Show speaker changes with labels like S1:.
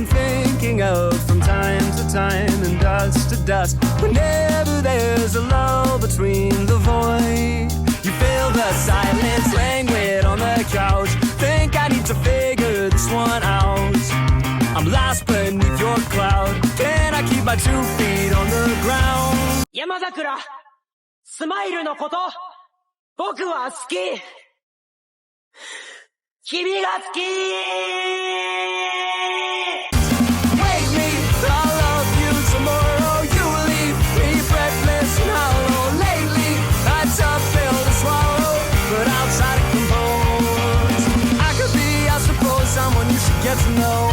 S1: I'm thinking of from time to time and dust to dust. Whenever there's a lull between the void, you feel the silence languid on the couch. Think I need to figure this one out. I'm lost beneath your cloud. Can I keep my 2 feet on the ground?
S2: 山桜、スマイルのこと、僕は好き。君が好き。
S1: Wake me, I'll love you tomorrow. You leave me breathless and hollow. Lately, I tough pill to swallow, but I'll try to compose. I could be, I suppose, someone you should get to know.